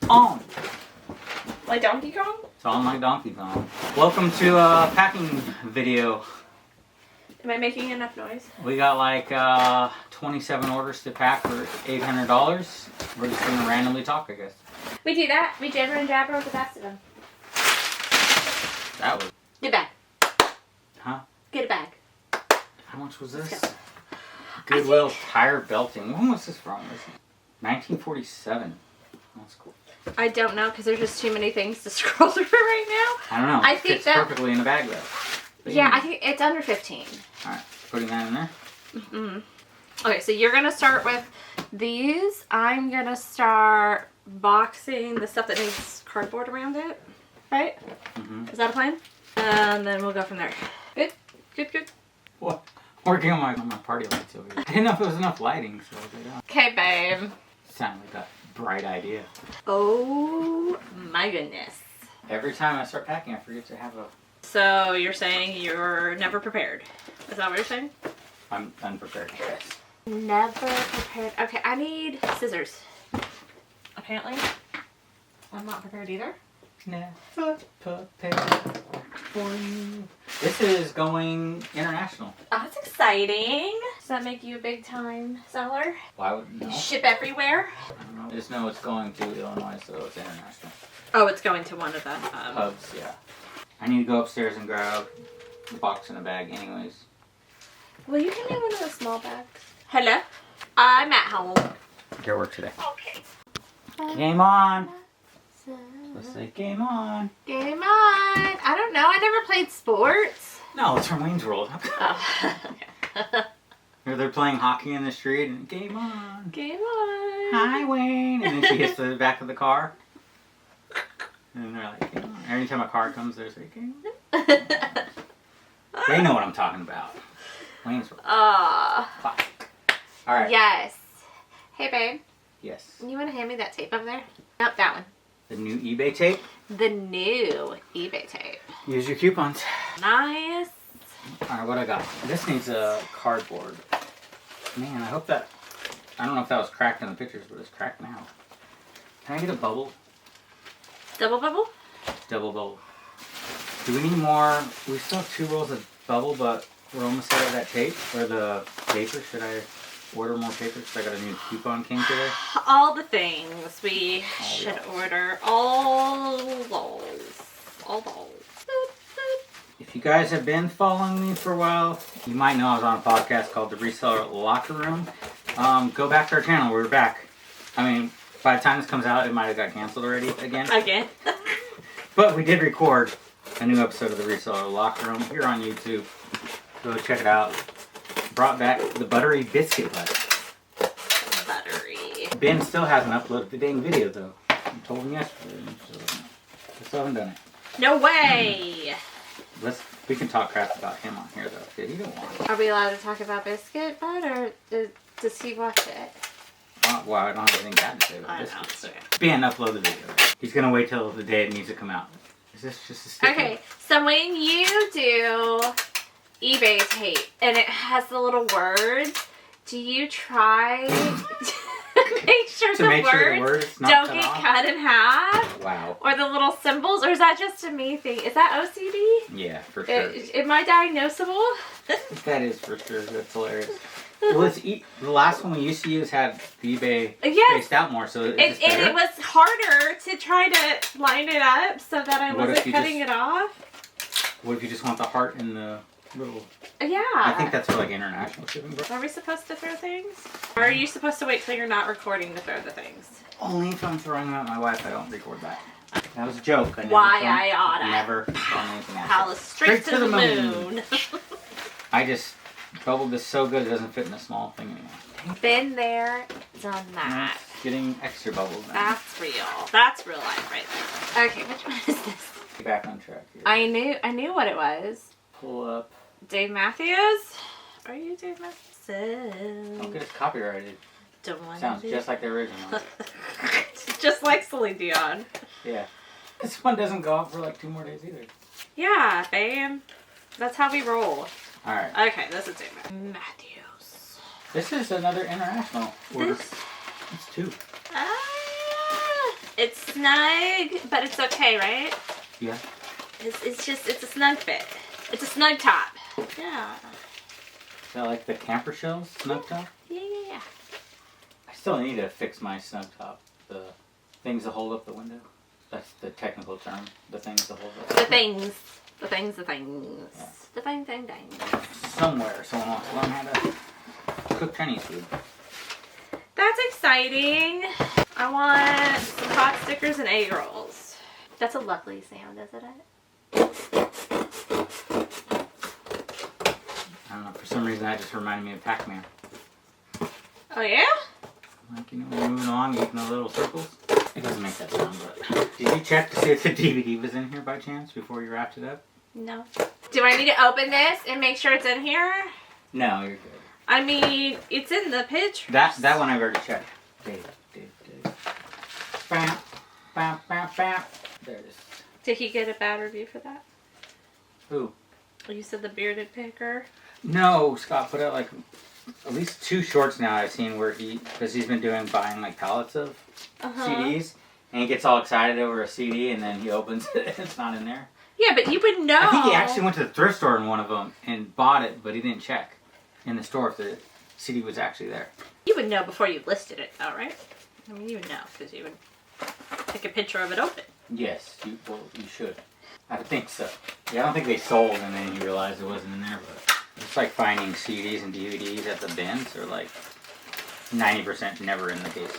on. Like Donkey Kong? It's on like Donkey Kong. Welcome to a packing video. Am I making enough noise? We got like 27 orders to pack for $800. We're just gonna randomly talk, I guess. We do that. We jabber and jabber with the best of them. That was... Get it back. Huh? Get it back. How much was Let's this? go. Goodwill tire belting. When was this from? 1947. That's cool. I don't know because there's just too many things to scroll through right now. I don't know. I think it's that perfectly in the bag though. But yeah, I think it's under 15. All right, putting that in there. Mm-hmm. Okay, so you're gonna start with these. I'm gonna start boxing the stuff that needs cardboard around it. Right? Mm-hmm. Is that a plan? And then we'll go from there. Good. Good. Good. What? Working on my party lights over here. I didn't know if there was enough lighting, so I was like, oh. Okay, babe. Sounded like a bright idea. Oh my goodness. Every time I start packing, I forget to have a... So you're saying you're never prepared. Is that what you're saying? I'm unprepared, yes. Never prepared. Okay, I need scissors. Apparently, I'm not prepared either. Never prepared for you. This is going international. Oh, that's exciting. Does that make you a big time seller? Why would no? Ship everywhere? I don't know. I just know it's going to Illinois, so it's international. Oh, it's going to one of them. Hubs, yeah. I need to go upstairs and grab the box in a bag anyways. Will you give me one of those small bags? Hello? I'm at home. Your work today. Okay. Game on! Let's say game on. Game on. I don't know. I never played sports. No, it's from Wayne's World. Oh, okay. They're playing hockey in the street and game on. Game on. Hi, Wayne. And then she hits the back of the car. And they're like, game on. Every time a car comes, they're like, game on. They know what I'm talking about. Wayne's World. Classic. All right. Yes. Hey, babe. Yes. You want to hand me that tape over there? Nope, that one. The new eBay tape. The new eBay tape. Use your coupons. Nice. All right, what I got? This needs a cardboard. Man, I hope that... I don't know if that was cracked in the pictures, but it's cracked now. Can I get a bubble? Double bubble? Double bubble. Do we need more? We still have 2 rolls of bubble, but we're almost out of that tape. Or the paper. Should I order more paper? Because I got a new coupon came today. All the things we should order. All those. All those. If you guys have been following me for a while, you might know I was on a podcast called The Reseller Locker Room. Go back to our channel. We're back. I mean, by the time this comes out, it might have got canceled already again. Again. But we did record a new episode of The Reseller Locker Room here on YouTube. Go check it out. Brought back the buttery biscuit butter. Buttery. Ben still hasn't uploaded the dang video though. I told him yesterday, so I still haven't done it. No way! We can talk crap about him on here though. If he don't want it. Are we allowed to talk about biscuit butter? Does he watch it? Well, I don't have anything bad to say about I know. biscuits. Ben, upload the video. He's gonna wait till the day it needs to come out. Is this just a sticker? Okay, so when you do eBay tape and it has the little words, do you try to make sure the words don't get cut in half? Wow. Or the little symbols? Or is that just a me thing? Is that OCD? Yeah, for sure. Am I diagnosable? That is for sure. That's hilarious. Well, the last one we used to use had the eBay spaced out more, so it was harder to try to line it up so that I wasn't cutting it off. What if you just want the heart and the little... Yeah. I think that's for like international shipping. Are we supposed to throw things? Or are you supposed to wait till you're not recording to throw the things? Only if I'm throwing them at my wife, I don't record that. That was a joke. I oughta. Never thrown anything at Palace straight to the moon. I just bubbled this so good it doesn't fit in a small thing anymore. Been there, done that. Getting extra bubbles now. That's real. That's real life right there. Okay, which one is this? Get back on track here. I knew what it was. Pull up. Dave Matthews? Are you Dave Matthews? Don't get it copyrighted. Don't want Sounds just like the original. Just like Celine Dion. Yeah. This one doesn't go out for like 2 more days either. Yeah, babe. That's how we roll. Alright. Okay, this is Dave Matthews. This is another international order. It's 2. It's snug, but it's okay, right? Yeah. It's a snug fit. It's a snug top. Yeah. Is that like the camper shells snug top? Yeah. I still need to fix my snug top. The things that hold up the window. That's the technical term. The things that hold up. The things. The things. Yeah. The thing. Somewhere someone wants to learn how to cook Chinese food. That's exciting. I want some hot stickers and egg rolls. That's a lovely sound, isn't it? I don't know, for some reason that just reminded me of Pac-Man. Oh yeah? Like, you know, when you're moving along, making those little circles. It doesn't make that sound, but... Did you check to see if the DVD was in here by chance before you wrapped it up? No. Do I need to open this and make sure it's in here? No, you're good. I mean, it's in the picture. That one I've already checked. Dave. Bam, bam, bam, bam. There it is. Did he get a bad review for that? Who? You said the bearded picker. No, Scott put out like at least 2 shorts now I've seen where because he's been buying like pallets of CDs, and he gets all excited over a CD and then he opens it and it's not in there. Yeah, but you would know. I think he actually went to the thrift store in one of them and bought it, but he didn't check in the store if the CD was actually there. You would know before you listed it, though, right? I mean, you would know because you would take a picture of it open. Yes, you should. I think so. Yeah, I don't think they sold and then you realized it wasn't in there, but it's like finding CDs and DVDs at the bins. They're like 90% never in the case.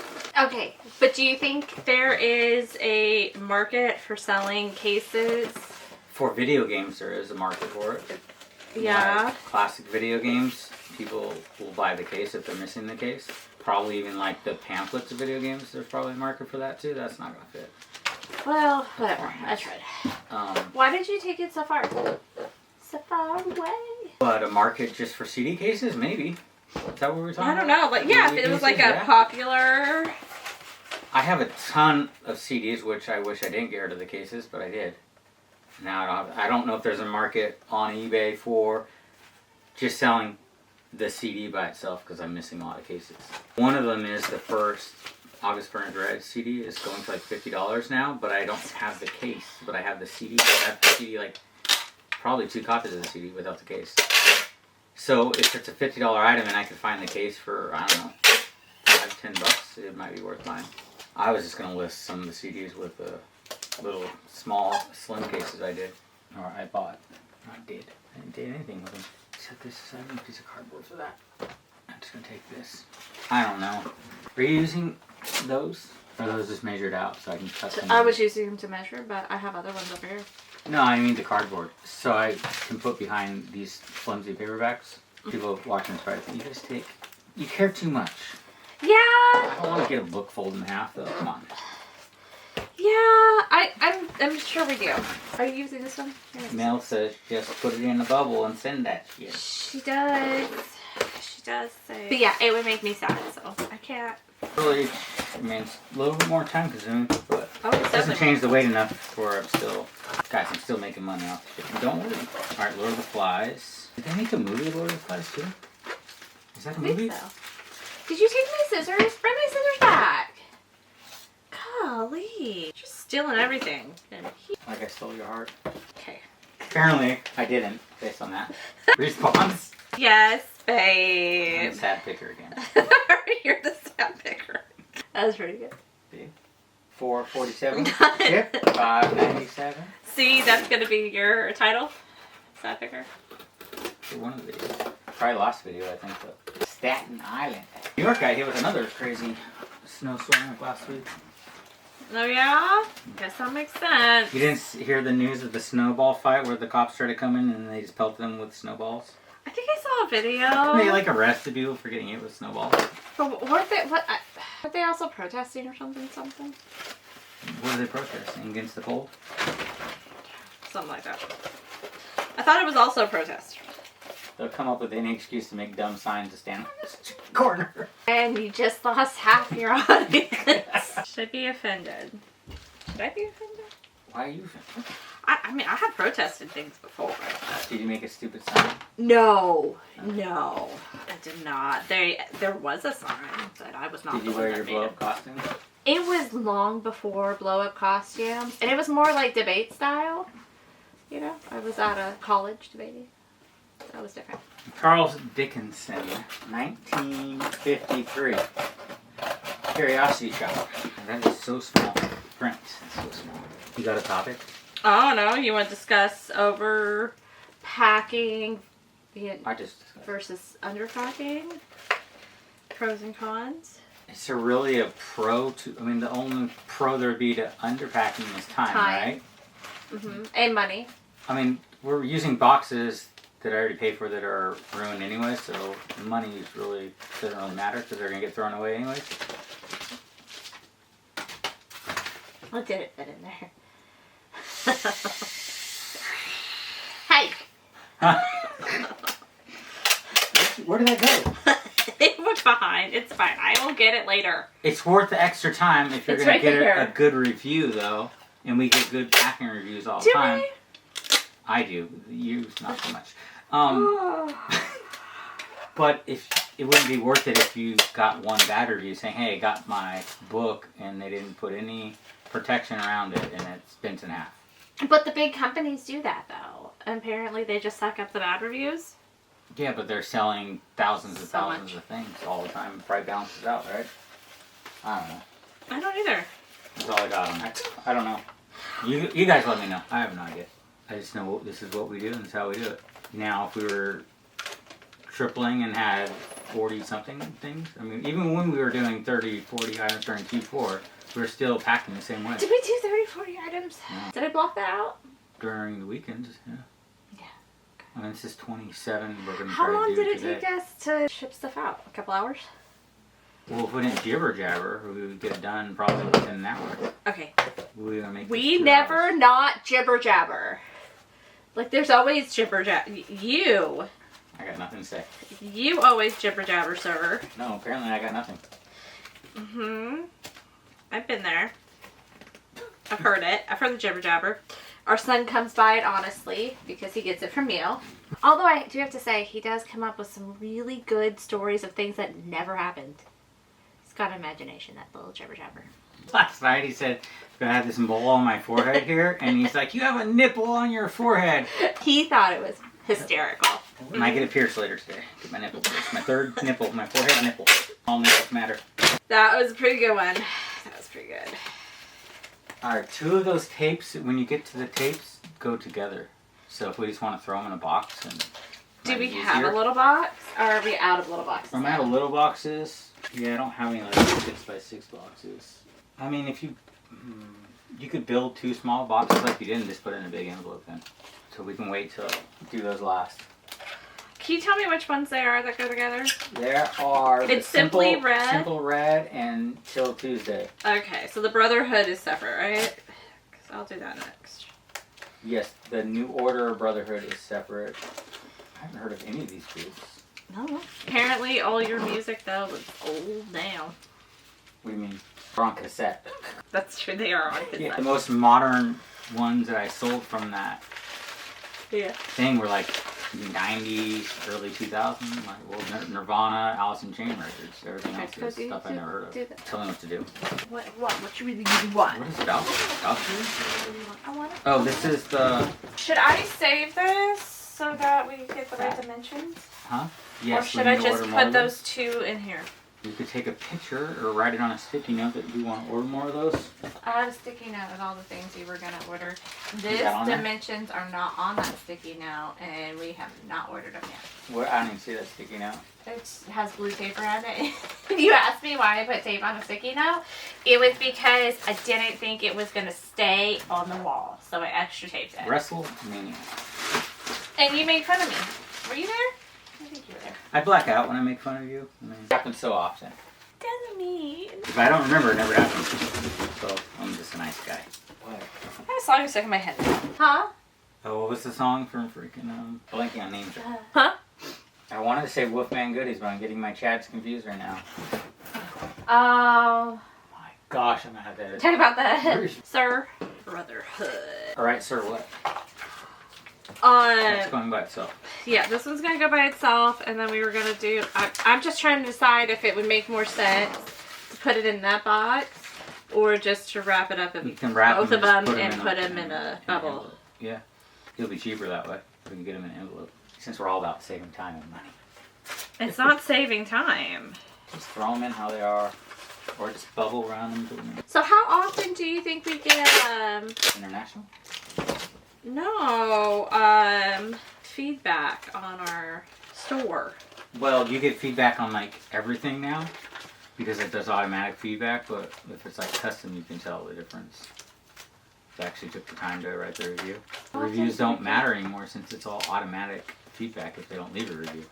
Okay, but do you think there is a market for selling cases? For video games, there is a market for it. Yeah. Like classic video games, people will buy the case if they're missing the case. Probably even like the pamphlets of video games, there's probably a market for that too. That's not going to fit. Well, whatever. I tried. Why did you take it so far? So far away. But a market just for CD cases? Maybe. Is that what we're talking about? I don't know, but yeah, if it was like a popular... I have a ton of CDs, which I wish I didn't get rid of the cases, but I did. Now I don't know if there's a market on eBay for just selling the CD by itself because I'm missing a lot of cases. One of them is the first August Burns Red CD. It's going for like $50 now, but I don't have the case, but I have the CD. I have the CD, like probably 2 copies of the CD without the case. So if it's a $50 item and I could find the case for, I don't know, $5-10, it might be worth mine. I was just going to list some of the CDs with the little small slim cases I did, or I bought. I didn't do anything with them. Set this aside, a piece of cardboard for that. I'm just gonna take this. I don't know. Are you using those? Or are those just measured out so I can cut them? I was using them to measure, but I have other ones over here. No, I mean the cardboard. So I can put behind these flimsy paperbacks. People watching try to think, you care too much. Yeah. I don't want to get a book folded in half though. Come on. Yeah, I'm sure we do. Are you using this one? Mel says just put it in a bubble and send that shit. She does. She does say. But yeah, it would make me sad, so I can't. Really, I mean, it's a little bit more time consuming, but it doesn't change the weight enough for I'm still making money off the shit. And don't worry. Alright, Lord of the Flies. Did they make a movie, Lord of the Flies, too? Is that a movie? So. Did you take my scissors? Bring my scissors back. Golly. Just stealing everything. Like I stole your heart. Okay. Apparently, I didn't, based on that. Response? Yes, babe. I'm a sad picker again. You're the sad picker. That was pretty good. See? 447. Chip. 597. See, that's going to be your title? Sad picker. For one of the videos. Probably last video, I think, but Staten Island. New York got hit with another crazy snowstorm like last week. Oh yeah? Guess that makes sense. You didn't hear the news of the snowball fight where the cops tried to come in and they just pelted them with snowballs? I think I saw a video. They like arrested people for getting hit with snowballs. But weren't they also protesting or something? What are they protesting? Against the cold? Something like that. I thought it was also a protest. They'll come up with any excuse to make dumb signs to stand in the corner. And you just lost half your audience. Should I be offended? Should I be offended? Why are you offended? I mean, I have protested things before. Did you make a stupid sign? No, I did not. There was a sign, but I was not. Did you wear your blow-up costume? It was long before blow-up costumes, and it was more like debate style. You know, I was out of college debating. That was different. Charles Dickinson, 1953. Curiosity shop. That is so small. Print. It's so small. You got a topic? Oh no, you want to discuss overpacking versus underpacking? Pros and cons? Is there really a pro to, I mean, the only pro there would be to underpacking is time, right? Mm-hmm. And money. I mean, we're using boxes that I already paid for that are ruined anyway, so money is really, doesn't really matter because they're going to get thrown away anyways. What did it fit in there? Hey! Where did that go? It went behind. It's fine. I will get it later. It's worth the extra time if you're going to get a good review, though. And we get good packing reviews all the time. We? I do. You, not so much. But if it wouldn't be worth it if you got one bad review saying, hey, I got my book and they didn't put any protection around it and it's bent in half. But the big companies do that, though. Apparently, they just suck up the bad reviews. Yeah, but they're selling thousands and thousands of things all the time. It probably balances out, right? I don't know. I don't either. That's all I got on that. I don't know. You guys let me know. I have no idea. I just know this is what we do and this is how we do it. Now, if we were tripling and had 40-something things, I mean, even when we were doing 30, 40 items during Q4, we were still packing the same way. Did we do 30, 40 items? Yeah. Did I block that out? During the weekends, yeah. Yeah. Okay. I mean, this is 27. We're going to How try long to do did it today. take us to ship stuff out? A couple hours? Well, if we didn't jibber jabber, we would get it done probably within an hour. Okay. We never not jibber jabber. Like, there's always jibber jabber. You. I got nothing to say. You always jibber jabber, sir. No, apparently I got nothing. Mm-hmm. I've been there. I've heard it. I've heard the jibber jabber. Our son comes by it honestly because he gets it from you. Although I do have to say, he does come up with some really good stories of things that never happened. He's got an imagination, that little jibber jabber. Last night he said, I have this mole on my forehead here, and he's like, you have a nipple on your forehead. He thought it was hysterical. I might get a pierced later today. Get my nipple pierced. My third nipple, my forehead nipple. All nipples matter. That was a pretty good one. That was pretty good. Alright, 2 of those tapes, when you get to the tapes, go together. So if we just want to throw them in a box. And do we have a little box? Or are we out of little boxes? I'm out of little boxes. Yeah, I don't have any like 6x6 boxes. I mean, if you could build 2 small boxes like you did and just put it in a big envelope then. So we can wait till do those last. Can you tell me which ones they are that go together? There are it's Simply Red. Simple Red and Till Tuesday. Okay, so the Brotherhood is separate, right? Because I'll do that next. Yes, the New Order Brotherhood is separate. I haven't heard of any of these groups. No. Apparently all your music, though, was old now. What do you mean? They're on cassette. That's true, they are on cassette. Yeah, the most modern ones that I sold from that thing were like 90s, early 2000s, like Nirvana, Alice in Chains records. Everything else is stuff I never heard of. Tell me what to do. What you really want? What is Valkyrie? I want it. Oh, this is the... Should I save this so that we get the right dimensions? Huh? Yes. Or should I just put those 2 in here? You could take a picture or write it on a sticky note that you want to order more of those. I have a sticky note of all the things you were going to order. These dimensions are not on that sticky note, and we have not ordered them yet. What? I don't even see that sticky note. It has blue tape around it. You asked me why I put tape on a sticky note. It was because I didn't think it was going to stay on the wall, so I extra taped it. WrestleMania. And you made fun of me. Were you there? I think you were there. I black out when I make fun of you. I mean, it happens so often. Doesn't mean. If I don't remember, it never happens. So I'm just a nice guy. What? I have a song stuck in my head. Huh? Oh, what was the song from freaking blanking on names? Huh? I wanted to say Wolfman Goodies, but I'm getting my Chads confused right now. Oh. My gosh, I'm gonna have to. Talk about that, Sir Brotherhood. All right, sir. What? It's going by itself. Yeah, this one's gonna go by itself, and then we were gonna do. I'm just trying to decide if it would make more sense to put it in that box Or just to wrap it up and you can wrap both of them put and put them in a bubble. Envelope. Yeah. It'll be cheaper that way. We can get them in an envelope. Since we're all about saving time and money. It's not saving time. Just throw them in how they are. Or just bubble around them. So how often do you think we get, International? No, feedback on our store? Well, you get feedback on like everything now. Because it does automatic feedback, but if it's like custom, you can tell the difference. They actually took the time to write the review. Reviews don't matter anymore since it's all automatic feedback if they don't leave a review.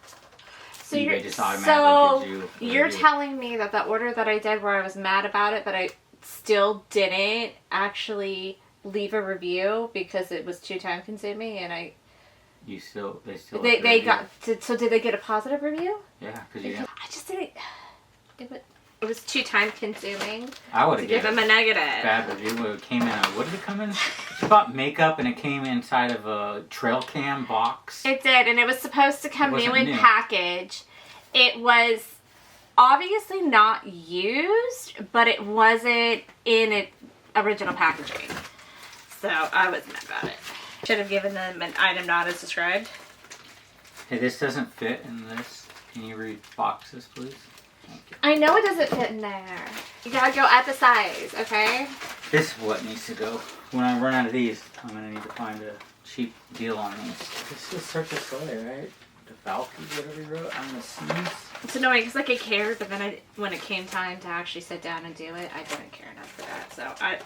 So eBay just automatically gives you you're telling me that the order that I did where I was mad about it, that I still didn't actually leave a review because it was too time consuming, and they got so did they get a positive review? Yeah, because you. I just didn't. It was too time consuming. I would have given them a negative. Bad review. It came in what did it come in? She bought makeup and it came inside of a trail cam box. It did, and it was supposed to come new in package. It was obviously not used, but it wasn't in its original packaging. So I was mad about it. Should have given them an item not as described. Hey, this doesn't fit in this. Can you read boxes, please? I know it doesn't fit in there. You gotta go at the size, okay? This is what needs to go. When I run out of these, I'm gonna need to find a cheap deal on these. This is Cirque du Soleil, right? The Valkyrie, whatever you wrote on the seams. It's annoying because like I cared, but then when it came time to actually sit down and do it, I didn't care enough for that. So I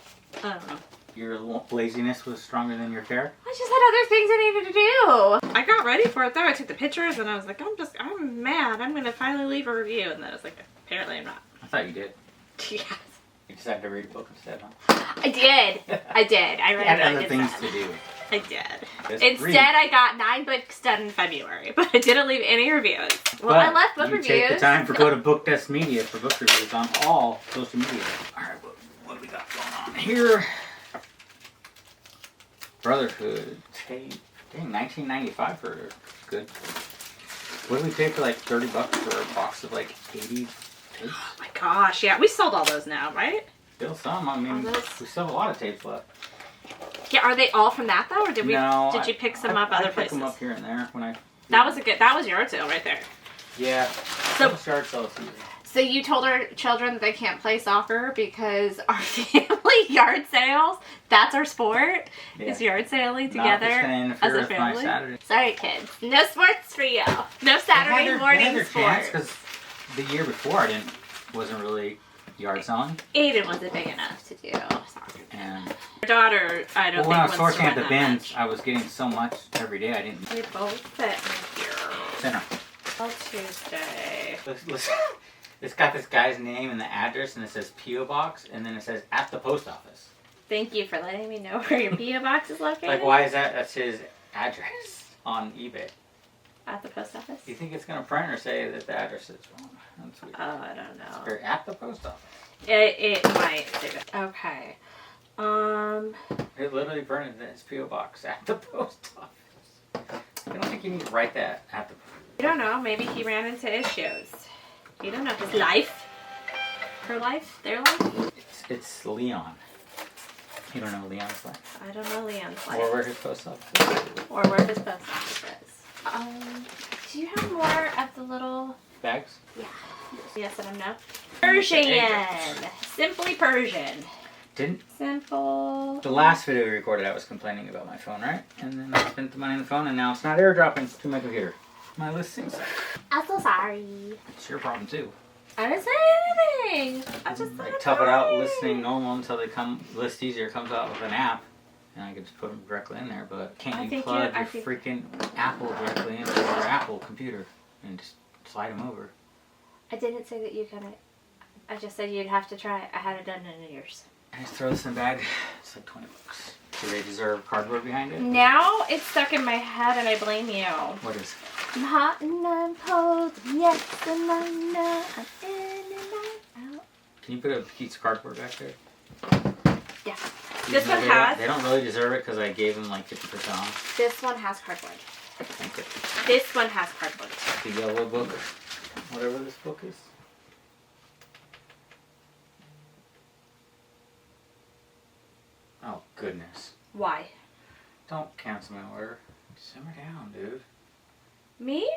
don't know. Your laziness was stronger than your care? I just had other things I needed to do. I got ready for it though. I took the pictures and I was like, I'm mad. I'm going to finally leave a review. And then I was like, apparently I'm not. I thought you did. Yes. You decided to read a book instead, huh? I did. I did. I read you had other things to do. I did. Instead, I got 9 books done in February, but I didn't leave any reviews. Well, I left book reviews. You take the time to go to Book Desk Media for book reviews on all social media. All right, what do we got going on here? Brotherhood tape. Dang, $19.95 for good. What did we pay for like $30 for a box of like 80 tapes? Oh my gosh, yeah, we sold all those now, right? Still some. I mean, we still have a lot of tapes left. Yeah, are they all from that though, or did you pick some up other places? I pick them up here and there when I. That was yard sale right there. Yeah. So yard sale season. So you told our children that they can't play soccer because our family yard sales, that's our sport, is yard sailing together as a family. Sorry, kids. No sports for you. No Saturday morning sports. Because the year before I wasn't really yard selling. Aiden wasn't big enough to do soccer. And our daughter, I don't think when I was wants to sourcing at the bins, much. I was getting so much every day I didn't. They both fit in here. Center. All Tuesday. Listen. It's got this guy's name and the address, and it says P.O. Box, and then it says at the post office. Thank you for letting me know where your P.O. Box is located. Like, why is that? That's his address on eBay. At the post office? Do you think it's going to print or say that the address is wrong? That's weird. Oh, I don't know. It's at the post office. It might say that. Okay. It literally printed that it's P.O. Box at the post office. I don't think you need to write that at the post office. I don't know. Maybe he ran into issues. You don't know his life. Her life? Their life? It's Leon. You don't know Leon's life? I don't know Leon's life. Or where his post office is. Or where his post office is. Do you have more of the little... Bags? Yeah. Yes and no. Persian. Simply Persian. Simple. The last video we recorded, I was complaining about my phone, right? And then I spent the money on the phone, and now it's not airdropping to my computer. My listings. I'm so sorry. It's your problem too. I didn't say anything. I just like tough it out listing normal until they list easier comes out with an app, and I can just put them directly in there. But can't you plug your freaking Apple directly into your Apple computer and just slide them over? I didn't say that you couldn't. I just said you'd have to try it. I had it done in years. I just throw this in the bag. It's like $20. Do they deserve cardboard behind it? Now it's stuck in my head and I blame you. What is? I'm hot and I'm cold, and yes and I know I'm in and I'm out. Can you put a piece of cardboard back there? Yeah. This one has... They don't really deserve it because I gave them like 50% off. This one has cardboard. Thank you. This one has cardboard. The yellow book, whatever this book is. goodness. Why? Don't cancel my order. Simmer down, dude. Me?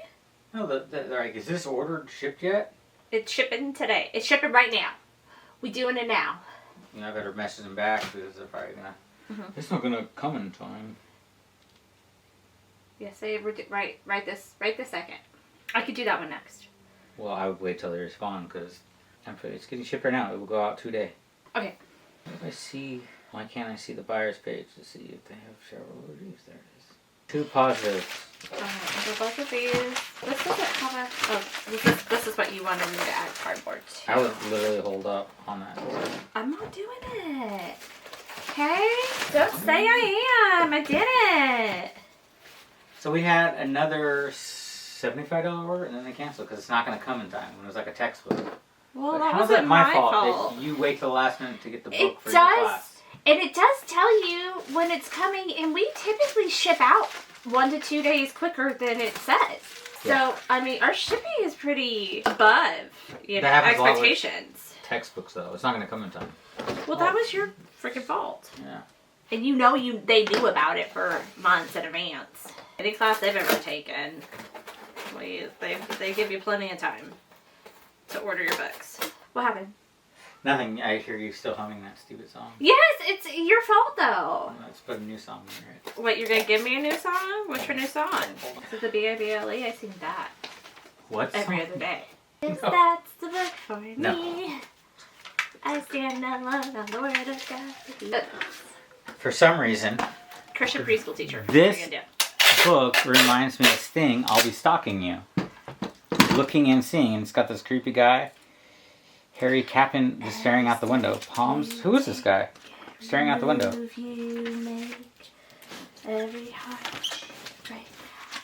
No, they're like, is this ordered, shipped yet? It's shipping today. It's shipping right now. We doing it now. You know, I better message them back because they're probably gonna. It's not gonna come in time. Yeah, say right this second. I could do that one next. Well, I would wait till they respond because it's getting shipped right now. It will go out today. Okay. If I see, why can't I see the buyer's page to see if they have several reviews? There it is. 2 positives. Alright, so both of these. This doesn't have a. Oh, this is what you wanted me to add cardboard to. I would literally hold up on that. I'm not doing it. Okay? Don't say I am. I didn't. So we had another $75 order and then they canceled because it's not going to come in time. When it was like a textbook. Well, but that how's wasn't that my fault? fault. You wait till the last minute to get the book It for your class. And it does tell you when it's coming, and we typically ship out 1 to 2 days quicker than it says. Yeah. So, I mean, our shipping is pretty above expectations. Textbooks, though. It's not going to come in time. Well, that was your freaking fault. Yeah. And they knew about it for months in advance. Any class they've ever taken, they give you plenty of time to order your books. What happened? Nothing. I hear you still humming that stupid song. Yes, it's your fault though. Let's put a new song in here. What, you're gonna give me a new song? What's your new song? Is it the B-I-B-L-E? I sing that. What every song? other day. No. That's the book for me. No. I stand alone on the word of God. For some reason, Christian preschool teacher. This book reminds me of Sting, I'll Be Stalking You. Looking and seeing, and it's got this creepy guy. Harry Capin just staring out the window. Palms? Who is this guy? Staring out the window.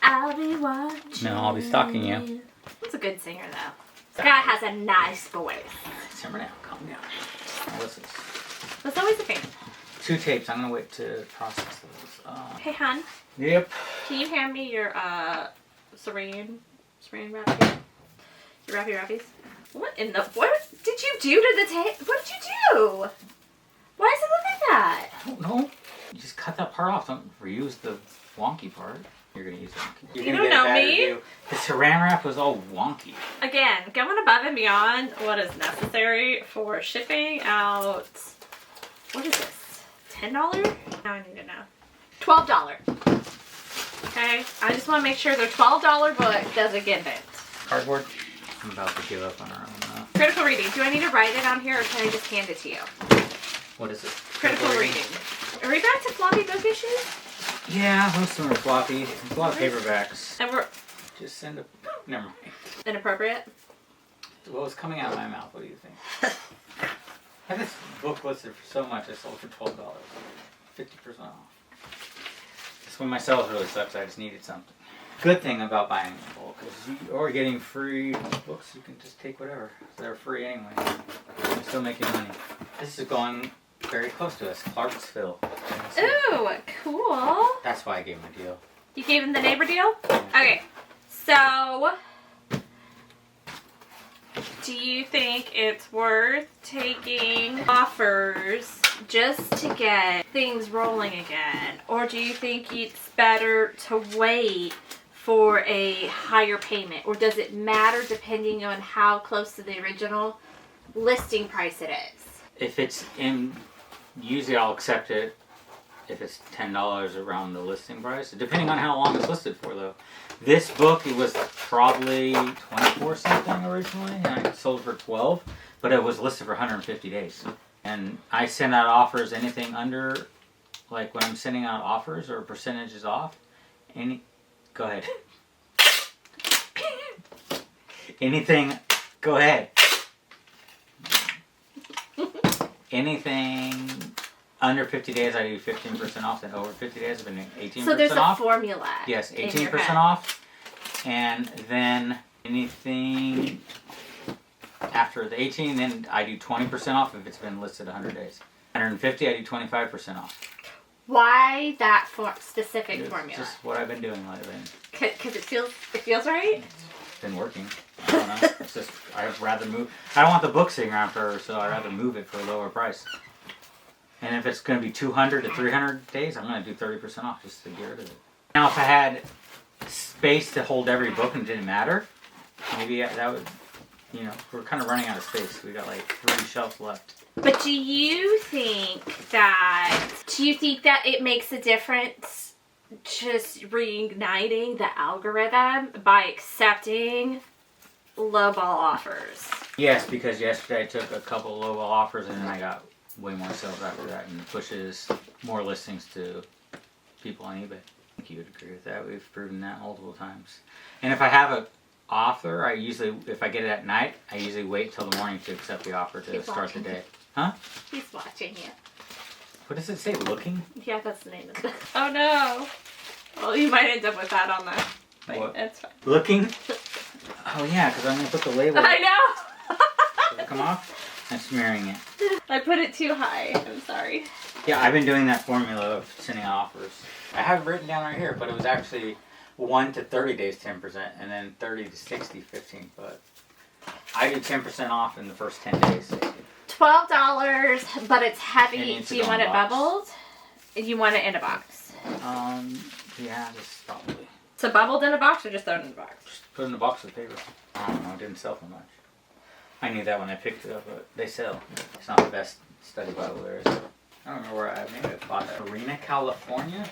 I'll be watching. No, I'll be stalking you. He's a good singer though. This guy has a nice voice. Simmer down, calm down. Now, this is That's always a fan. 2 tapes. I'm gonna wait to process those. Hey, hon. Yep. Can you hand me your saran wrap? Your wrappy? What did you do to the tape? What did you do? Why does it look like that? I don't know. You just cut that part off. Don't reuse the wonky part. You're gonna use it. You don't know me. The saran wrap was all wonky. Again, going above and beyond what is necessary for shipping out. What is this? $10? Now I need to know. $12. Okay, I just want to make sure the $12 book doesn't get bent. Cardboard. I'm about to give up on our own. Critical reading. Do I need to write it on here or can I just hand it to you? What is it? Critical reading. Are we back to floppy book issues? Yeah, most of them are floppy. There's a lot of paperbacks. And we're Just send a. Never mind. inappropriate. Well, it's coming out of my mouth. What do you think? I had this book listed for so much. I sold for $12. 50% off. This one myself really sucks. I just needed something. Good thing about buying a book is you are getting free books. You can just take whatever. They're free anyway. You're still making money. This is going very close to us. Clarksville. Ooh, cool. That's why I gave him a deal. You gave him the neighbor deal? Okay, so do you think it's worth taking offers just to get things rolling again? Or do you think it's better to wait for a higher payment? Or does it matter depending on how close to the original listing price it is? If it's in, usually I'll accept it if it's $10 around the listing price, depending on how long it's listed for though. This book, it was probably 24 something originally, and I sold for 12, but it was listed for 150 days. And I send out offers, anything under, like when I'm sending out offers or percentages off, go ahead. Anything, go ahead. Anything under 50 days, I do 15% off, and over 50 days, I've been doing 18% off. So there's a formula. Yes, 18% off. And then anything after the 18, then I do 20% off if it's been listed 100 days. 150, I do 25% off. Why that specific It's formula? just what I've been doing lately. Because it feels right? It's been working. I don't know. It's just, I'd rather move. I don't want the book sitting around forever, so I'd rather move it for a lower price. And if it's going to be 200 to 300 days, I'm going to do 30% off just to get rid of it. Now, if I had space to hold every book and it didn't matter, maybe that would, you know, we're kind of running out of space. We got like 3 shelves left. But do you think that it makes a difference just reigniting the algorithm by accepting lowball offers? Yes, because yesterday I took a couple lowball offers and then I got way more sales after that, and it pushes more listings to people on eBay. I think you would agree with that. We've proven that multiple times. And if I have an offer, if I get it at night, I usually wait till the morning to accept the offer to start the day. Huh? He's watching you. What does it say? Looking? Yeah, that's the name of it. Oh no. Well, you might end up with that on the thing. What? That's fine. Looking? Oh yeah, because I'm going to put the label. I know. Does it come off? I'm smearing it. I put it too high. I'm sorry. Yeah, I've been doing that formula of sending offers. I have it written down right here, but it was actually 1 to 30 days 10%, and then 30 to 60 15. But I do 10% off in the first 10 days. $12, but it's heavy. It Do you want it bubbled? You want it in a box? Yeah, just probably. So bubbled in a box or just thrown in a box? Just put it in a box of paper. I don't know, it didn't sell for much. I knew that when I picked it up, but they sell. It's not the best study Bible there is. I don't know where maybe I bought it. Arena, California?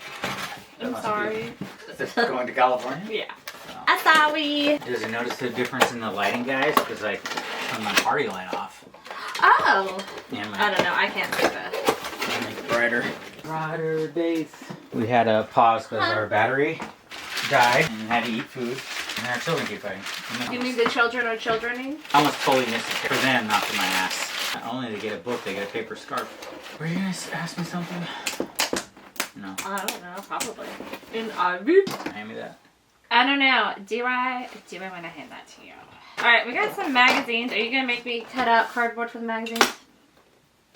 I'm sorry. Is this going to California? Yeah. Oh. I'm sorry. Does you notice the difference in the lighting, guys? Because I turned my party light off. Oh. And I don't know. I can't see that. Make brighter days. We had a pause because our battery died and had to eat food. And our children keep fighting. You mean the children are childrening? I almost totally missed it. For them, not for my ass. Not only to get a book, they get a paper scarf. Were you going to ask me something? No. I don't know. Probably. Hand me that. I don't know. Do I want to hand that to you? Alright, we got some magazines. Are you going to make me cut out cardboard for the magazines?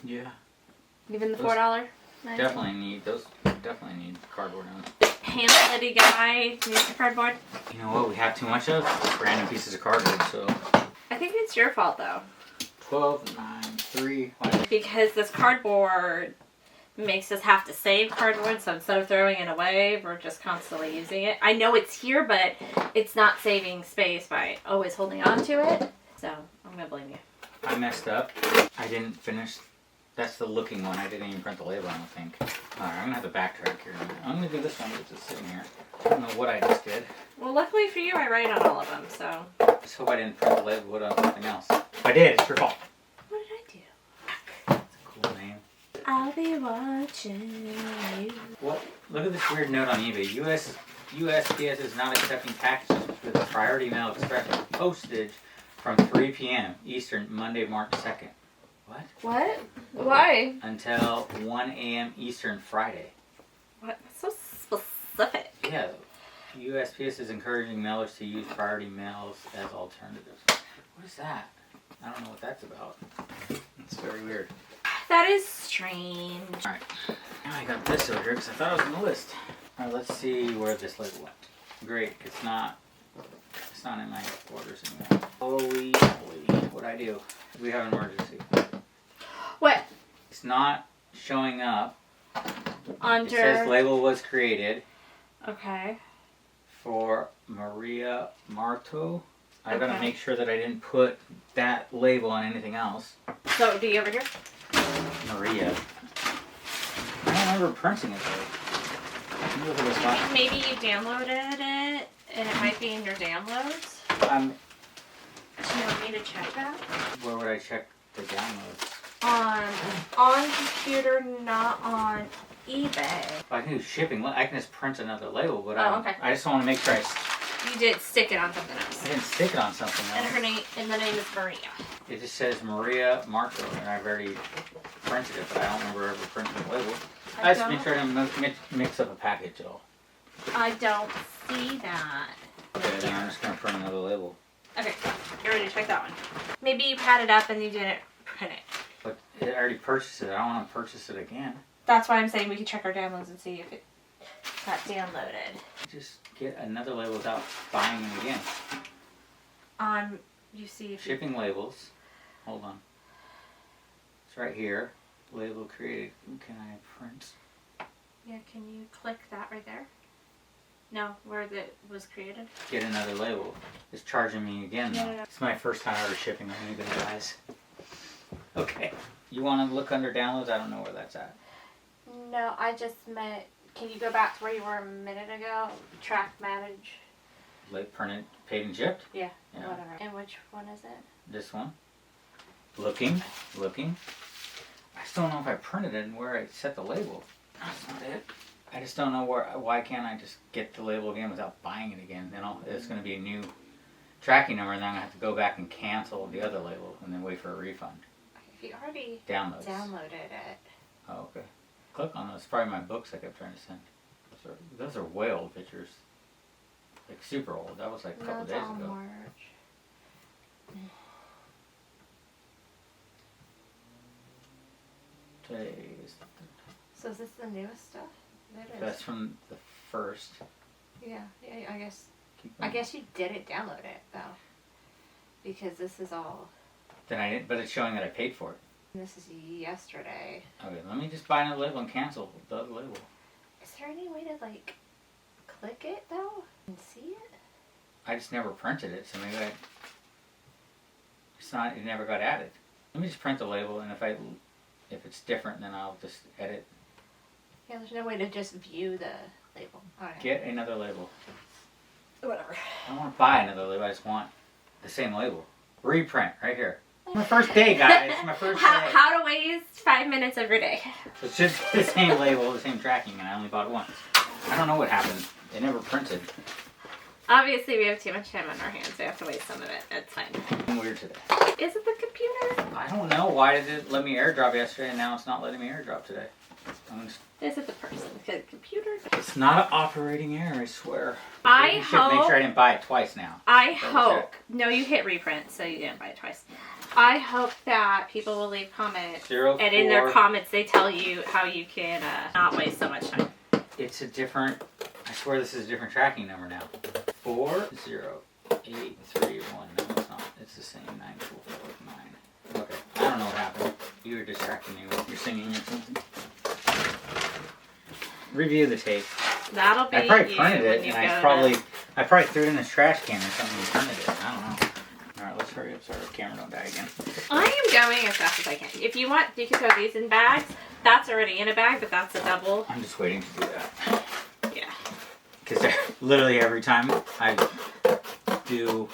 Yeah. Even the $4 magazine? Definitely need cardboard on it. Pamphlet guy needs some cardboard. You know what we have too much of? Random pieces of cardboard, so. I think it's your fault though. 12, 9, 3. Because this cardboard makes us have to save cardboard, so instead of throwing it away, we're just constantly using it. I know it's here, but it's not saving space by always holding on to it. So, I'm going to blame you. I messed up. I didn't finish. That's the looking one. I didn't even print the label, I don't think. Alright, I'm going to have to backtrack here. I'm going to do this one, which is sitting here. I don't know what I just did. Well, luckily for you, I write on all of them, so. Just hope I didn't print the label, put on something else. If I did, it's your fault. What did I do? That's a cool name. I'll be watching you. What? Look at this weird note on eBay. USPS is not accepting packages with priority mail express postage from 3 p.m. Eastern, Monday, March 2nd. What? What? Why? Until 1 a.m. Eastern, Friday. What? That's so specific. Yeah. USPS is encouraging mailers to use priority mails as alternatives. What is that? I don't know what that's about. It's very weird. That is strange. Alright. Now I got this over here because I thought it was on the list. Alright, let's see where this label went. Great. It's not in my orders anymore. Holy. What'd I do? We have an emergency. What? It's not showing up. Under. It says label was created. Okay. For Maria Marto. I gotta Okay. make sure that I didn't put that label on anything else. So, do you over here? Maria. I don't remember printing it though. Let me look at this one. Maybe you downloaded it and it might be in your downloads. Do you want me to check that? Where would I check the downloads? On computer, not on eBay. I can do shipping. I can just print another label, but okay. I just want to make sure You did stick it on something I else. didn't stick it on something And else. her name, and the name is Maria. It just says Maria Marto, and I've already printed it, but I don't remember ever printing the label. I just make sure I don't mix up a package at all. I don't see that. Okay, then I'm just going to print another label. Okay, you're ready to check that one. Maybe you had it up and you didn't print it. But I already purchased it. I don't want to purchase it again. That's why I'm saying we can check our downloads and see if it got downloaded. Just get another label without buying them again. You see if Shipping labels. Hold on. It's right here. Label created. Can I print? Yeah, can you click that right there? No, where it was created. Get another label. It's charging me again though. Yeah. It's my first time ever shipping on eBay, guys. Okay. You want to look under downloads? I don't know where that's at. No, I just meant, can you go back to where you were a minute ago? Track manage. Like printed, paid and shipped? Yeah, Yeah. whatever. And which one is it? This one. Looking. I still don't know if I printed it and where I set the label. That's not it. I just don't know why can't I just get the label again without buying it again? Then it's going to be a new tracking number, and then I'm going to have to go back and cancel the other label and then wait for a refund. If you already downloaded it. Oh, okay. Click on those. Probably my books I kept trying to send. Those are way old pictures. Like super old. That was like a couple days ago. March. Today is So is this the newest stuff? It is. That's from the first. Yeah, I guess you didn't download it though, because this is all. Then I didn't, but it's showing that I paid for it. This is yesterday. Okay, let me just buy another label and cancel the other label. Is there any way to like click it though and see it? I just never printed it, so maybe it never got added. Let me just print the label, and if it's different, then I'll just edit. Yeah, there's no way to just view the label. Alright. Get another label. Whatever. I don't want to buy another label, I just want the same label. Reprint, right here. My first day, guys. My first day. How to waste 5 minutes every day. It's just the same label, the same tracking, and I only bought it once. I don't know what happened. It never printed. Obviously, we have too much time on our hands. We have to waste some of it. It's fine. I'm weird today. Is it the computer? I don't know. Why did it let me airdrop yesterday, and now it's not letting me airdrop today? Is it the person? The computer? It's not an operating error, I swear. I hope. Make sure I didn't buy it twice now. I hope. No, you hit reprint, so you didn't buy it twice. I hope that people will leave comments. And in their comments, they tell you how you can not waste so much time. It's a different. I swear this is a different tracking number now. 40831. No, it's not. It's the same 9449. Okay. I don't know what happened. You were distracting me with your singing or something. Review the tape. That'll be. I probably printed it, and I probably threw it in this trash can or something and printed it. I don't know. All right, let's hurry up so our camera don't die again. I am going as fast as I can. If you want, you can throw these in bags. That's already in a bag, but that's a double. I'm just waiting to do that. Yeah. Because literally every time I do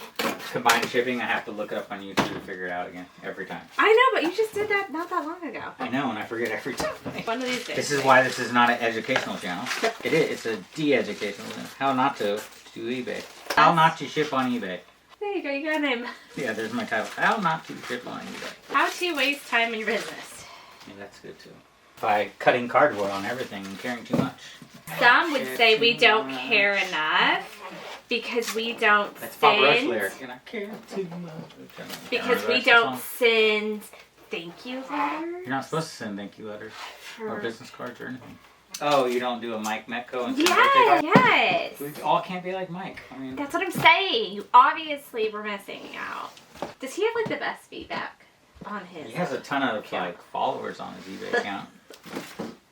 combined shipping, I have to look it up on YouTube to figure it out again. Every time. I know, but you just did that not that long ago. I know, and I forget every time. One of these days. This is why this is not an educational channel. It is. It's a de-educational channel. How not to do eBay. How not to ship on eBay. There you go. You got a name. Yeah, there's my title. How not to ship on eBay. How to waste time in your business. Yeah, that's good too. By cutting cardboard on everything and caring too much. Some would say we don't care enough because we don't That's Pop Rush send. lyric. And I care too much. Because we don't send thank you letters. You're not supposed to send thank you letters or business cards or anything. Oh, you don't do a Mike Metco and Yes. We all can't be like Mike. I mean, that's what I'm saying. You obviously were missing out. Does he have like the best feedback on his? He has a ton of like followers on his eBay account.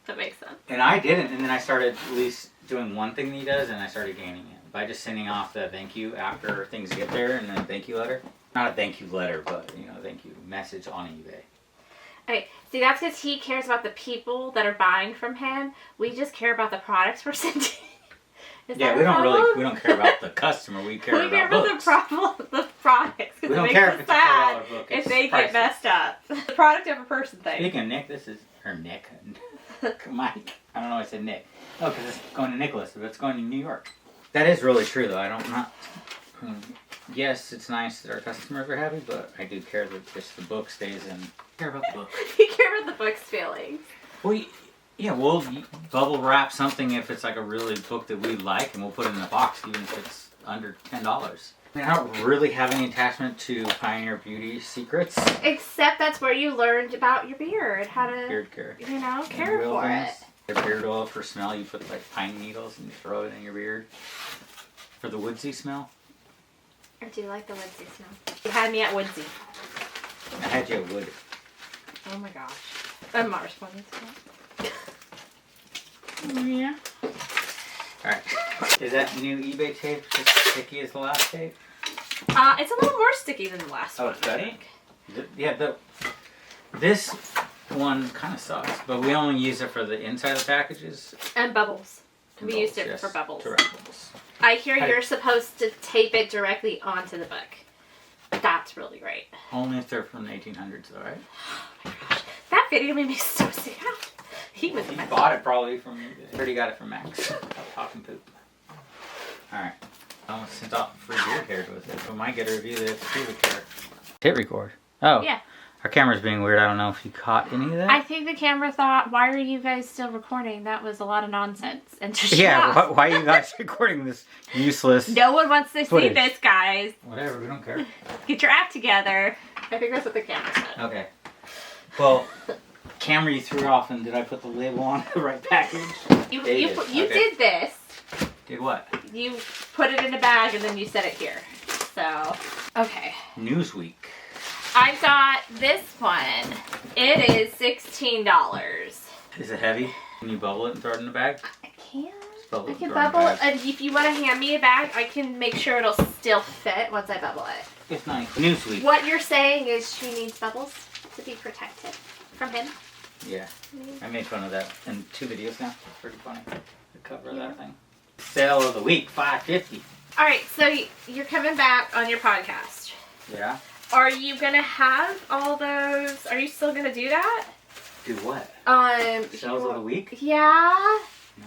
That makes sense. And I didn't, and then I started at least doing one thing that he does, and I started gaining it by just sending off the thank you after things get there, and then a thank you letter. Not a thank you letter, but thank you message on eBay. Okay, see, that's because he cares about the people that are buying from him. We just care about the products we're sending. Yeah, we don't care about the customer. We care about books. the products. We don't care if it's a $4 book. If they get messed up. The product over person thing. Speaking of Nick, Nick. Mike. I don't know why I said Nick. Oh, because it's going to Nicholas, but it's going to New York. That is really true, though. Yes, it's nice that our customers are happy, but I do care that just the book stays in. Care about the book. You care about the book's feelings. Well, yeah, we'll bubble wrap something if it's like a really book that we like, and we'll put it in the box, even if it's under $10. I mean, I don't really have any attachment to Pioneer Beauty Secrets. Except that's where you learned about your beard, how to beard care. Care for it. The beard oil for smell, you put like pine needles and you throw it in your beard. For the woodsy smell. I do like the woodsy smell. You had me at woodsy. I had you at wood. Oh my gosh. A Mars one. Yeah. Alright. Is that new eBay tape as sticky as the last tape? It's a little more sticky than the last one, it's I better? think. This one kind of sucks, but we only use it for the inside of the packages. And bubbles. We Bubbles, used it yes, for bubbles. direct bubbles. I hear you're supposed to tape it directly onto the book. That's really great. Only if they're from the 1800s, though, right? Oh my gosh. That video made me so sad. He bought it probably from eBay. Already got it from Max. Talking poop. Alright. I almost sent off free beard hairs with it, so I might get a review of the pubic hair. Hit record. Oh. Yeah. Our camera's being weird. I don't know if you caught any of that. I think the camera thought, why are you guys still recording? That was a lot of nonsense. And to shut why are you guys recording this useless No one wants to footage. see this, guys. Whatever, we don't care. Get your act together. I think that's what the camera said. Okay. Well, camera you threw off, and did I put the label on the right package? You did this. Did what? You put it in a bag and then you set it here. So, okay. Newsweek. I got this one. It is $16. Is it heavy? Can you bubble it and throw it in the bag? I can. I can bubble it. And if you want to hand me a bag, I can make sure it'll still fit once I bubble it. It's nice. Newsweek. What you're saying is she needs bubbles to be protected from him? Yeah. I made fun of that in 2 videos now. It's pretty funny. The cover of that thing. Sale of the week, $5.50. Alright, so you're coming back on your podcast. Yeah. Are you going to have all those? Are you still going to do that? Do what? Sales of the week? Yeah.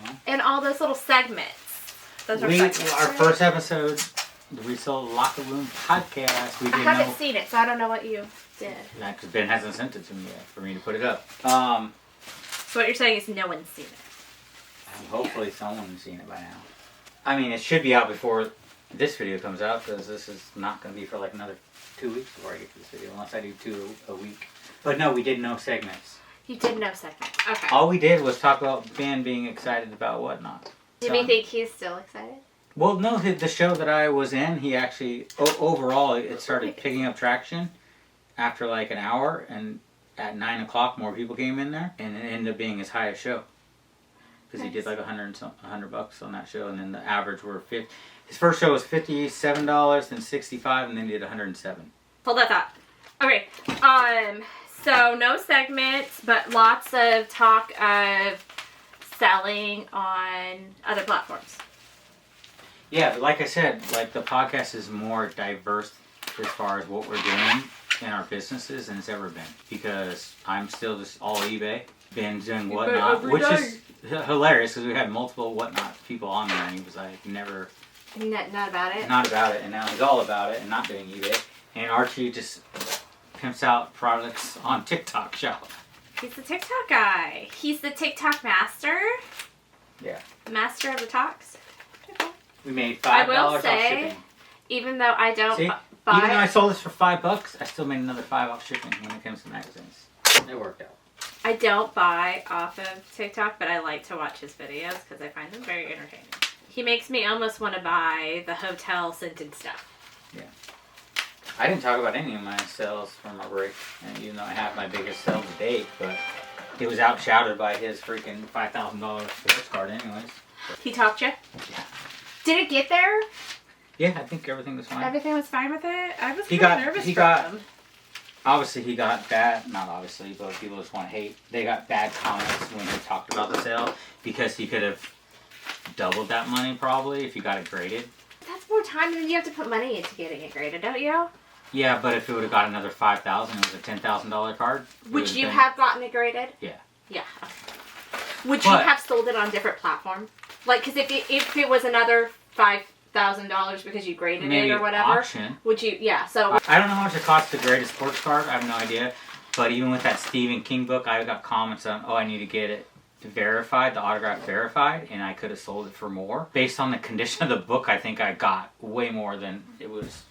No. And all those little segments. Those are segments. Our first episode, the Resell Locker Room podcast. I haven't seen it, so I don't know what you did. Yeah, because Ben hasn't sent it to me yet for me to put it up. So what you're saying is no one's seen it. Hopefully someone's seen it by now. I mean, it should be out before this video comes out, because this is not going to be for like another 2 weeks before I get to this video, unless I do 2 a week. But no, we did no segments. You did no segments. Okay. All we did was talk about Ben being excited about whatnot. Do you think he's still excited? Well, no, the show that I was in, he actually, overall, it started picking up traction after like an hour, and at 9 o'clock more people came in there, and it ended up being his highest show. Because he did like $100 on that show, and then the average were 50. His first show was $57, then $65, and then he did $107. Hold that thought. Okay. So no segments, but lots of talk of selling on other platforms. Yeah, but like I said, like the podcast is more diverse as far as what we're doing in our businesses than it's ever been. Because I'm still just all eBay. Ben's doing whatnot, which is hilarious because we had multiple whatnot people on there, and he was like, never. Not about it? Not about it, and now he's all about it and not doing eBay. And Archie just pimps out products on TikTok shop. He's the TikTok guy. He's the TikTok master. Yeah. Master of the talks. We made $5 off shipping. Even though I don't even though I sold this for $5, I still made another $5 off shipping when it comes to magazines. It worked out. I don't buy off of TikTok, but I like to watch his videos because I find them very entertaining. He makes me almost want to buy the hotel scented stuff. Yeah. I didn't talk about any of my sales from my break, and even though I have my biggest sale to date, but it was outshouted by his freaking $5,000 sports card anyways. He talked you? Yeah. Did it get there? Yeah, I think everything was fine. Everything was fine with it? I was kind of nervous for him. Obviously, he got bad, not obviously, but people just want to hate. They got bad comments when he talked about the sale because he could have doubled that money probably if he got it graded. That's more time than you have to put money into getting it graded, don't you? Yeah, but if it would have got another $5,000, it was a $10,000 card. Would you have gotten it graded? Yeah. Yeah. Would you have sold it on different platform? Like, because if it was another $5,000 because you graded it or whatever, auction. Would you? Yeah. So I don't know how much it costs to grade a sports card. I have no idea. But even with that Stephen King book, I got comments on, I need to get it verified, the autograph verified, and I could have sold it for more. Based on the condition of the book, I think I got way more than it was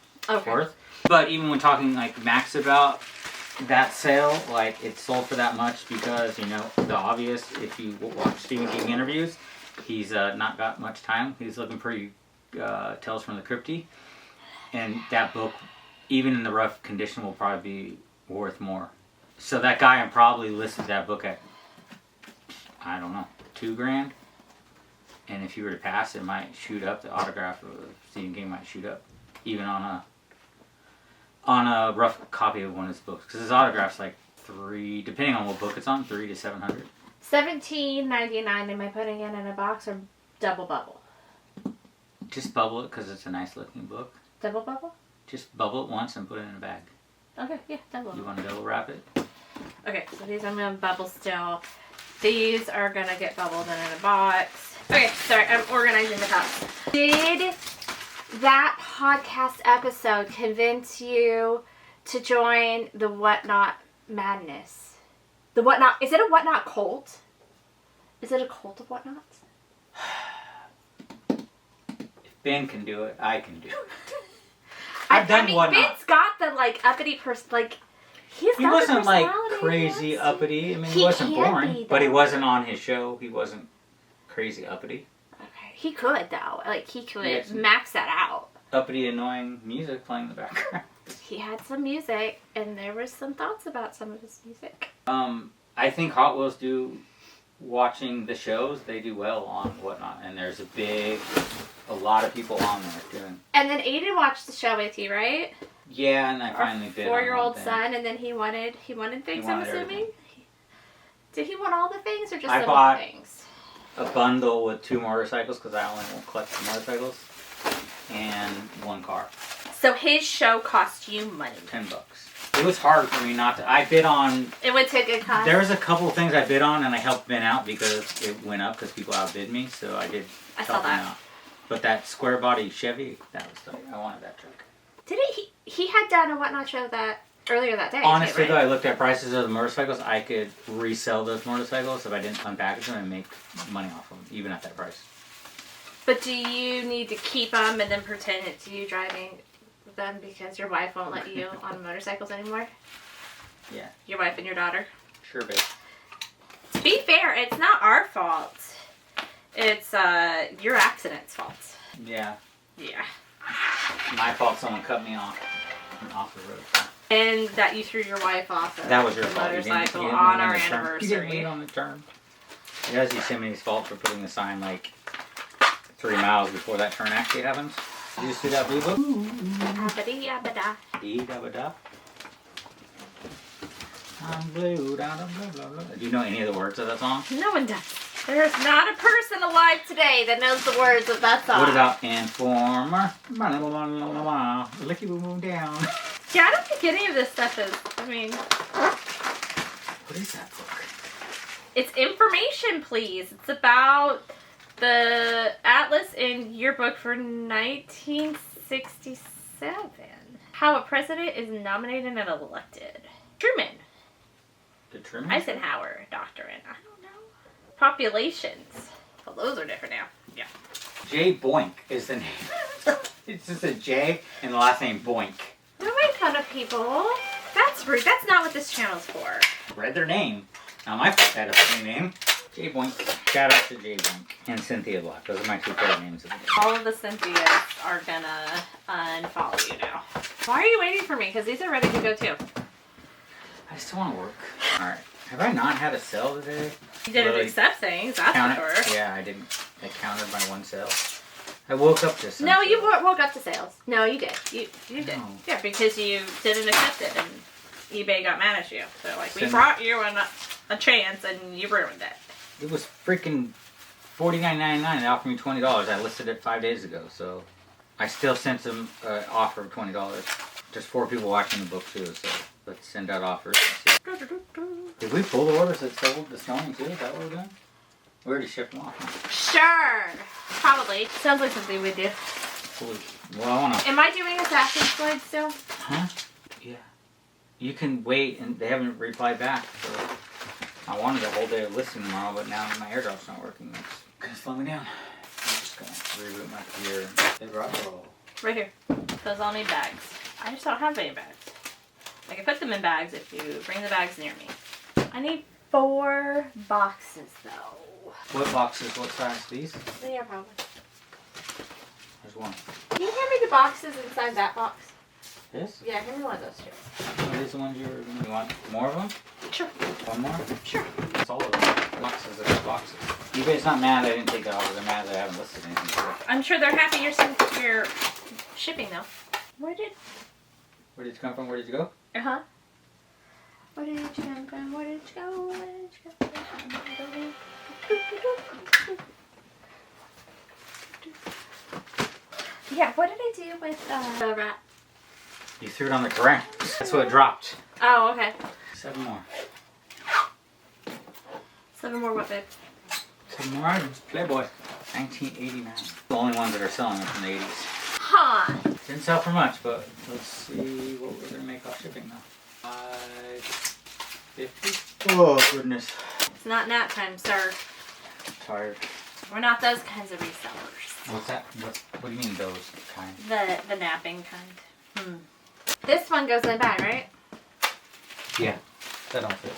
worth. But even when talking like Max about that sale, like it sold for that much because, you know, the obvious, if you watch Stephen King interviews, he's not got much time. He's looking pretty Tales from the Crypty. And that book, even in the rough condition, will probably be worth more So that guy probably listed that book at, I don't know, $2,000. And if you were to pass, it might shoot up. The autograph of Stephen King might shoot up, even on a rough copy of one of his books. Because his autograph's like depending on what book it's on, $300 to $700. $17.99. Am I putting it in a box or double bubble? Just bubble it because it's a nice looking book. Double bubble? Just bubble it once and put it in a bag. Okay, yeah, double. You want to double wrap it? Okay, so these I'm going to bubble still. These are going to get bubbled in a box. Okay, sorry, I'm organizing the cups. Did that podcast episode convince you to join the Whatnot Madness? The Whatnot, is it a Whatnot cult? Is it a cult of Whatnots? If Ben can do it, I can do it. I've done Whatnot. Ben's got the uppity person, he wasn't crazy uppity. I mean, he wasn't boring, but he wasn't on his show. He wasn't crazy uppity. Okay, he could though. He could max that out. Uppity, annoying music playing in the background. He had some music, and there was some thoughts about some of his music. I think Hot Wheels do watching the shows. They do well on Whatnot, and there's a lot of people on there doing. And then Aiden watched the show with you, right? Yeah, and I finally did. 4-year-old son, and then he wanted things. I'm assuming. Did he want all the things or just some of the things? A bundle with 2 motorcycles because I only won't collect the motorcycles, and 1 car. So his show cost you money. $10. It was hard for me not to. I bid on. It went to a good cost. There was a couple of things I bid on, and I helped Ben out because it went up because people outbid me. So I did. I saw that. Out. But that square body Chevy, that was I wanted that truck. Did he had done a Whatnot show earlier that day. Honestly, though, I looked at prices of the motorcycles. I could resell those motorcycles if I didn't unpackage them and make money off of them, even at that price. But do you need to keep them and then pretend it's you driving them because your wife won't let you on motorcycles anymore? Yeah. Your wife and your daughter? Sure, babe. To be fair, it's not our fault. It's your accident's fault. Yeah. Yeah. My fault someone cut me off the road. And that you threw your wife off the motorcycle on our anniversary. You didn't wait on the turn. It was Yosemite's fault for putting the sign 3 miles before that turn actually happens. Did you see that blue book? Abba-dee-abba-da. Dee-da-ba-da. I'm blue, da-da-blah-blah-blah. Do you know any of the words of that song? No one does. There's not a person alive today that knows the words of that song. What about Informer? Licky boom boom down. Yeah, I don't think any of this stuff is, What is that book? It's information, please. It's about the Atlas and Yearbook for 1967. How a president is nominated and elected. Truman. The Truman? Eisenhower Doctrine. I don't know. Populations. Well, those are different now. Yeah. J. Boink is the name. It's just a J and the last name Boink. Don't make fun of people. That's rude. That's not what this channel's for. Read their name. Not my fault that is a funny name. J. Boink. Shout out to J. Boink. And Cynthia Block. Those are my 2 favorite names of the day. All of the Cynthias are gonna unfollow you now. Why are you waiting for me? Because these are ready to go too. I just want to work. Alright. Have I not had a sale today? You didn't accept things, that's for sure. Yeah, I didn't. I counted my 1 sale. I woke up to something. No, you woke up to sales. No, you did. You did. No. Yeah, because you didn't accept it and eBay got mad at you. So, we brought you a chance and you ruined it. It was freaking $49.99. They offered me $20. I listed it 5 days ago, so I still sent them an offer of $20. There's 4 people watching the book too, so let's send out offers. Did we pull the orders that sold this morning too? Is that what we're doing? We already shipped them off. Huh? Sure. Probably. Sounds like something we do. Well, I wanna... Am I doing Assassin's Creed still? Huh? Yeah. You can wait, and they haven't replied back, so... I wanted a whole day of listening tomorrow, but now my airdrop's not working. It's gonna slow me down. I'm just gonna reboot my computer. They brought it all. Right here. Those all need bags. I just don't have any bags. I can put them in bags if you bring the bags near me. I need 4 boxes, though. What boxes? What size? These? Yeah, probably. There's 1. Can you hand me the boxes inside that box? This? Yeah, give me one of those two. Are these the ones you want? More of them? Sure. One more? Sure. It's all of them. Boxes of boxes. eBay's not mad I didn't take that over. They're mad that I haven't listed anything for it. I'm sure they're happy you're shipping though. Where did you come from? Where did you go? Uh-huh. Where did you come from? Where did you go? Where did you go? Where did you go? Yeah, what did I do with the rat? You threw it on the ground. That's what it dropped. Oh, okay. 7 more. 7 more what, babe? 7 more items. Playboy. 1989. The only ones that are selling are from the 80s. Huh. Didn't sell for much, but let's see what we're going to make off shipping now. $5.50. Oh, goodness. It's not nap time, sir. I'm tired. We're not those kinds of resellers. What's that? What do you mean those kind? The napping kind. This one goes in the bag, right? Yeah. That don't fit.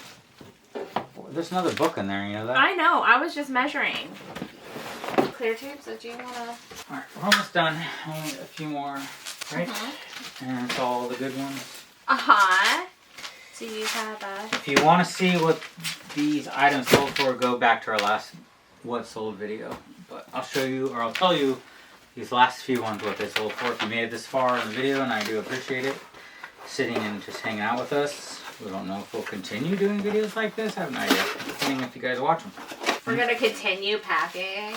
There's another book in there, you know that? I know. I was just measuring. Clear tube, so do you want to... Alright, we're almost done. Only a few more, right? And it's all the good ones. Uh-huh. So you have If you want to see what these items sold for, go back to our last what sold video. But I'll show you, or I'll tell you, these last few ones what they sold for. If you made it this far in the video, and I do appreciate it, sitting and just hanging out with us. We don't know if we'll continue doing videos like this. I have no idea. Depending if you guys watch them. We're going to continue packing.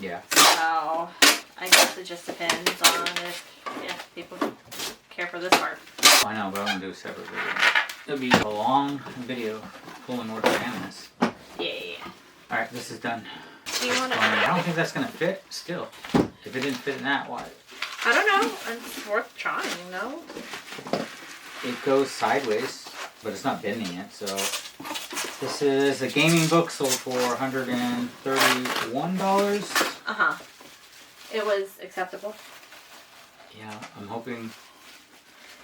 Yeah. So, I guess it just depends on if people care for this part. I know, but I'm going to do a separate video. It'll be a long video, pulling more than this. Yeah. Alright, this is done. Do you want to... I don't think that's going to fit still. If it didn't fit in that, why? I don't know. It's worth trying, you know? It goes sideways, but it's not bending it, so... This is a gaming book sold for $131. Uh-huh. It was acceptable. Yeah, I'm hoping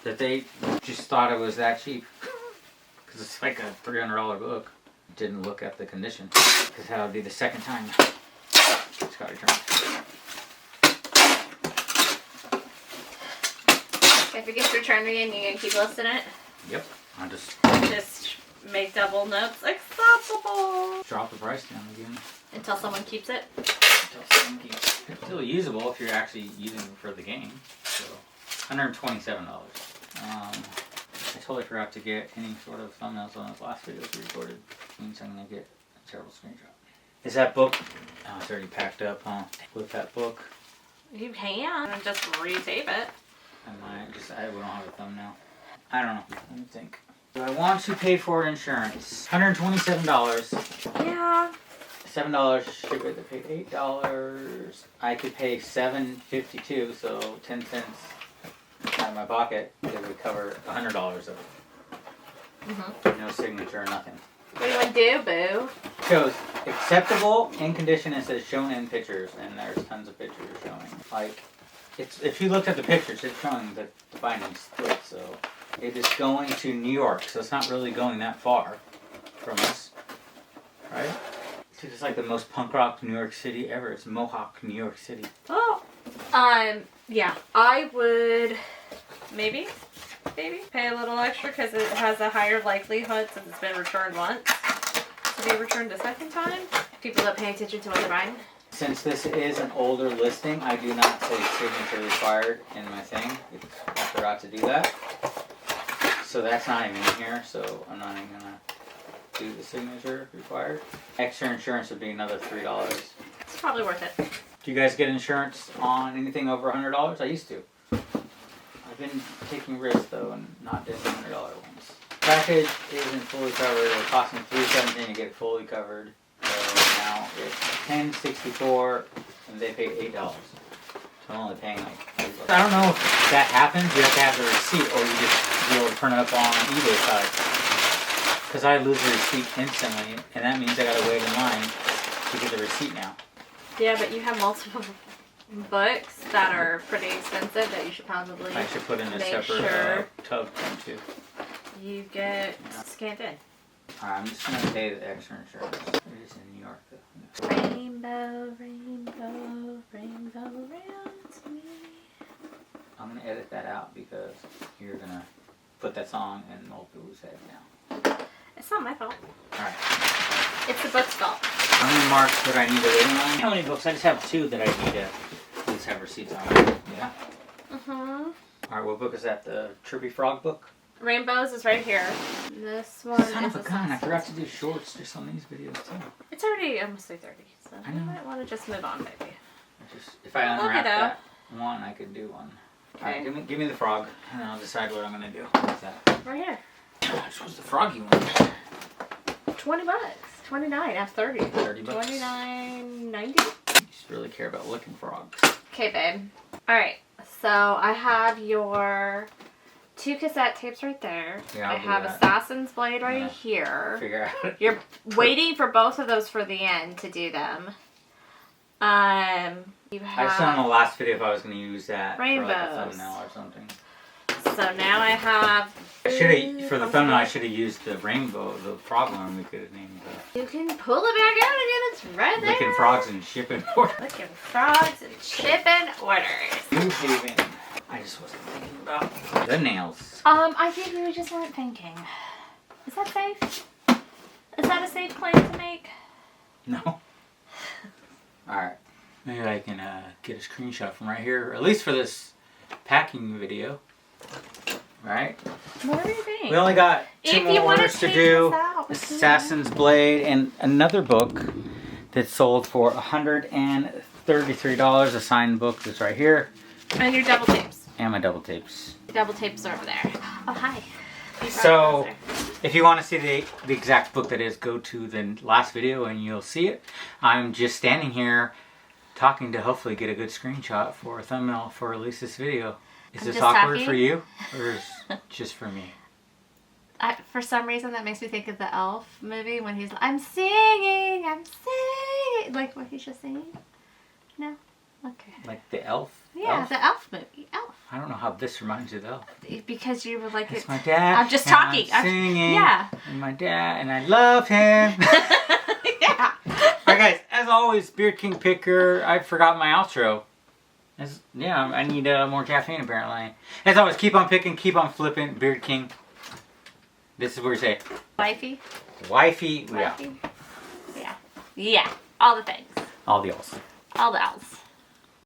that they just thought it was that cheap. Because it's like a $300 book. Didn't look at the condition. Because that would be the second time. It's got returned. If it gets returned again, you gonna keep listing it? Yep. I just make double notes acceptable. drop the price down again. Until someone keeps it? Until someone keeps it. It's still usable if you're actually using it for the game. So, $127. I totally forgot to get any sort of thumbnails on those last videos we recorded. Means I'm going to get a terrible screenshot. Is that book? Oh, it's already packed up, huh? With that book. You can and just retape it. I might just, we don't have a thumbnail. I don't know. Let me think. Do I want to pay for insurance? $127. Yeah. $7 ship it. They paid $8. I could pay $7.52, so 10 cents out of my pocket. It would cover $100 of it. No signature or nothing. What do you want to do, boo? It shows acceptable in condition. It says shown in pictures, and there's tons of pictures showing. Like, it's if you looked at the pictures, it's showing that the binding's split. So it is going to New York, so it's not really going that far from us, right? It's like the most punk rock New York City ever. It's Mohawk, New York City. Oh. Yeah. I would maybe pay a little extra because it has a higher likelihood since it's been returned once to be returned a second time. People that pay attention to what they're buying. Since this is an older listing, I do not say signature required in my thing. I forgot to do that. So that's not even in here, so I'm not even going to do the signature required. Extra insurance would be another $3. It's probably worth it. Do you guys get insurance on anything over $100? I used to. I've been taking risks though and not doing the $100 ones. Package isn't fully covered. It cost me $317 to get it fully covered. So now it's $10.64 and they paid $8. So I'm only paying like $8. I don't know if that happens. You have to have the receipt or you just be able to print it up on eBay side. Because I lose the receipt instantly, and that means I gotta wait in line to get the receipt now. Yeah, but you have multiple books that are pretty expensive that you should probably I should put in a separate tub thing too. You get scanned in. Alright, I'm just gonna pay the extra insurance. It is in New York though. Rainbow, rainbow, rainbow round me. I'm gonna edit that out because you're you're gonna put that song and hopefully we say it now. It's not my fault. Alright. It's the book's fault. How many marks would I need to rating on? How many books? I just have 2 that I need to at least have receipts on. Yeah? Alright, what book is that? The Trippy Frog book? Rainbows is right here. This one Son of a gun, I forgot to do shorts just on these videos too. It's already almost 3:30, so I you might want to just move on, baby. If I unwrap that one, I could do one. Okay. Alright, give me the frog, and I'll decide what I'm gonna do. What's that? Right here. Which was the froggy one? $20. 29 after 30. 30 bucks. $29.90. You just really care about licking frogs. Okay, babe. Alright, so I have your 2 cassette tapes right there. Yeah, I have Assassin's Blade right here. Figure out. You're waiting for both of those for the end to do them. You have I said in the last video if I was going to use that rainbows. for like a thumbnail or something. So now I have... For the thumbnail I should have used the rainbow, the frog one we could have named. You can pull it back out again, it's right there. Licking frogs and shipping orders. Licking frogs and shipping orders. New Haven. I just wasn't thinking about the nails. I think we just weren't thinking. Is that safe? Is that a safe claim to make? No. Alright. Maybe I can get a screenshot from right here, at least for this packing video. Right? What do you think? We only got 2 more orders to do. Assassin's Blade and another book that sold for $133. A signed book that's right here. And your double tapes. And my double tapes. Double tapes are over there. Oh, hi. So, if you want to see the exact book that is, go to the last video and you'll see it. I'm just standing here talking to hopefully get a good screenshot for a thumbnail for at least this video. Is this awkward for you? Or is it just for me? For some reason that makes me think of the Elf movie when he's like, I'm singing. Like what he's just singing? No? Okay. Like the Elf? Yeah, the Elf movie. Elf. I don't know how this reminds you of the Elf. Because you were like, it's my dad. I'm just talking. I'm singing. Yeah. And my dad, and I love him. Yeah. Alright guys, as always, Beard King Picker. I forgot my outro. Yeah, I need more caffeine apparently. As always, keep on picking, keep on flipping. Beard King. This is where you say Wifey. Wifey. Yeah. Yeah. Yeah. All the things. All the alls. All the alls.